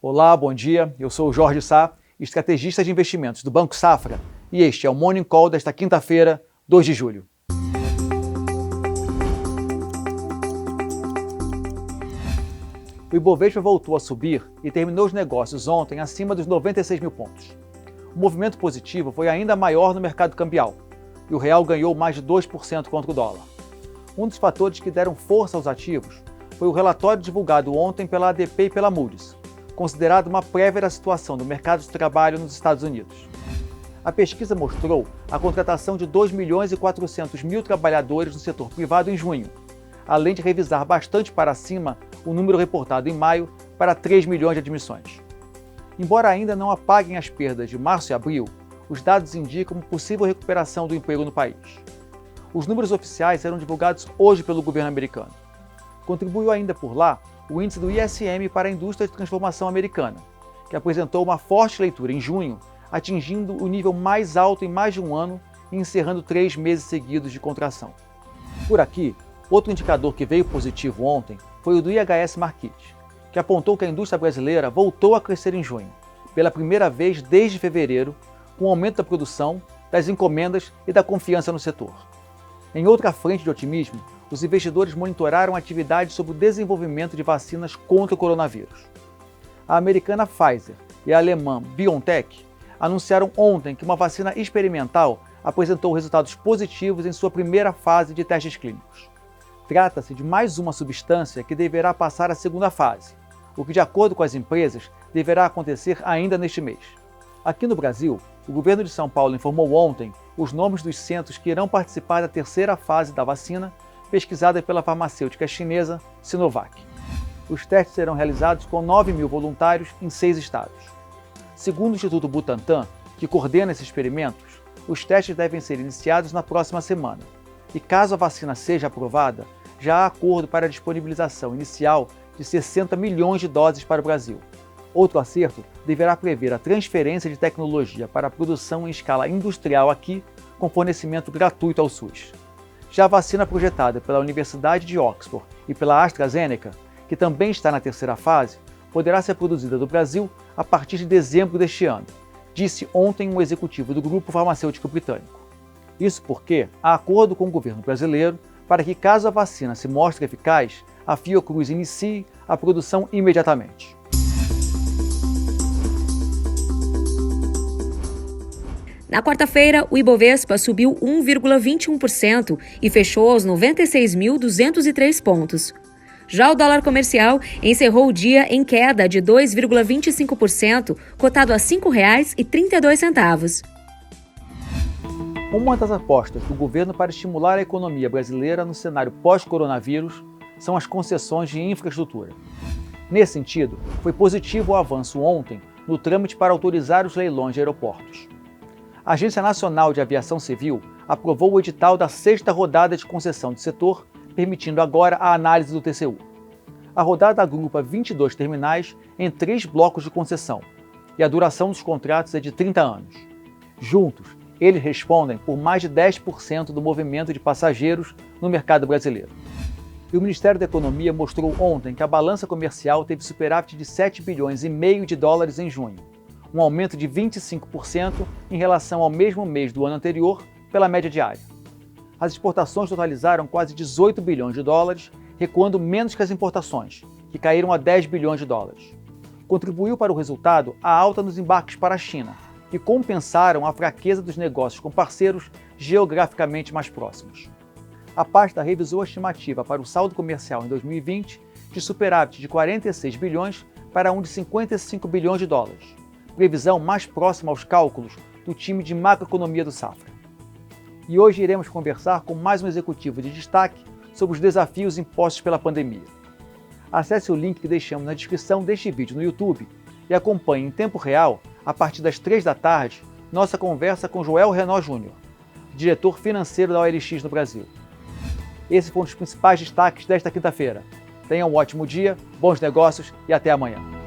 Olá, bom dia. Eu sou o Jorge Sá, estrategista de investimentos do Banco Safra, e este é o Morning Call desta quinta-feira, 2 de julho. O Ibovespa voltou a subir e terminou os negócios ontem acima dos 96 mil pontos. O movimento positivo foi ainda maior no mercado cambial, e o real ganhou mais de 2% contra o dólar. Um dos fatores que deram força aos ativos foi o relatório divulgado ontem pela ADP e pela Moody's, considerado uma prévia da situação do mercado de trabalho nos Estados Unidos. A pesquisa mostrou a contratação de 2 milhões e 400 mil trabalhadores no setor privado em junho, além de revisar bastante para cima o número reportado em maio para 3 milhões de admissões. Embora ainda não apaguem as perdas de março e abril, os dados indicam uma possível recuperação do emprego no país. Os números oficiais serão divulgados hoje pelo governo americano. Contribuiu ainda por lá o índice do ISM para a indústria de transformação americana, que apresentou uma forte leitura em junho, atingindo o nível mais alto em mais de um ano e encerrando 3 meses seguidos de contração. Por aqui, outro indicador que veio positivo ontem foi o do IHS Markit, que apontou que a indústria brasileira voltou a crescer em junho, pela primeira vez desde fevereiro, com o aumento da produção, das encomendas e da confiança no setor. Em outra frente de otimismo, os investidores monitoraram atividades sobre o desenvolvimento de vacinas contra o coronavírus. A americana Pfizer e a alemã BioNTech anunciaram ontem que uma vacina experimental apresentou resultados positivos em sua primeira fase de testes clínicos. Trata-se de mais uma substância que deverá passar à segunda fase, o que, de acordo com as empresas, deverá acontecer ainda neste mês. Aqui no Brasil, o governo de São Paulo informou ontem os nomes dos centros que irão participar da terceira fase da vacina, pesquisada pela farmacêutica chinesa Sinovac. Os testes serão realizados com 9 mil voluntários em 6 estados. Segundo o Instituto Butantan, que coordena esses experimentos, os testes devem ser iniciados na próxima semana. E caso a vacina seja aprovada, já há acordo para a disponibilização inicial de 60 milhões de doses para o Brasil. Outro acerto deverá prever a transferência de tecnologia para a produção em escala industrial aqui, com fornecimento gratuito ao SUS. Já a vacina projetada pela Universidade de Oxford e pela AstraZeneca, que também está na terceira fase, poderá ser produzida no Brasil a partir de dezembro deste ano, disse ontem um executivo do grupo farmacêutico britânico. Isso porque há acordo com o governo brasileiro para que, caso a vacina se mostre eficaz, a Fiocruz inicie a produção imediatamente. Na quarta-feira, o Ibovespa subiu 1,21% e fechou aos 96.203 pontos. Já o dólar comercial encerrou o dia em queda de 2,25%, cotado a R$ 5,32. Uma das apostas do governo para estimular a economia brasileira no cenário pós-coronavírus são as concessões de infraestrutura. Nesse sentido, foi positivo o avanço ontem no trâmite para autorizar os leilões de aeroportos. A Agência Nacional de Aviação Civil aprovou o edital da 6ª rodada de concessão do setor, permitindo agora a análise do TCU. A rodada agrupa 22 terminais em 3 blocos de concessão, e a duração dos contratos é de 30 anos. Juntos, eles respondem por mais de 10% do movimento de passageiros no mercado brasileiro. E o Ministério da Economia mostrou ontem que a balança comercial teve superávit de 7,5 bilhões de dólares em junho, um aumento de 25% em relação ao mesmo mês do ano anterior pela média diária. As exportações totalizaram quase 18 bilhões de dólares, recuando menos que as importações, que caíram a 10 bilhões de dólares. Contribuiu para o resultado a alta nos embarques para a China, que compensaram a fraqueza dos negócios com parceiros geograficamente mais próximos. A pasta revisou a estimativa para o saldo comercial em 2020 de superávit de 46 bilhões para um de 55 bilhões de dólares, previsão mais próxima aos cálculos do time de macroeconomia do Safra. E hoje iremos conversar com mais um executivo de destaque sobre os desafios impostos pela pandemia. Acesse o link que deixamos na descrição deste vídeo no YouTube e acompanhe em tempo real, a partir das 3 da tarde, nossa conversa com Joel Renaud Júnior, diretor financeiro da OLX no Brasil. Esse foi um dos principais destaques desta quinta-feira. Tenha um ótimo dia, bons negócios e até amanhã.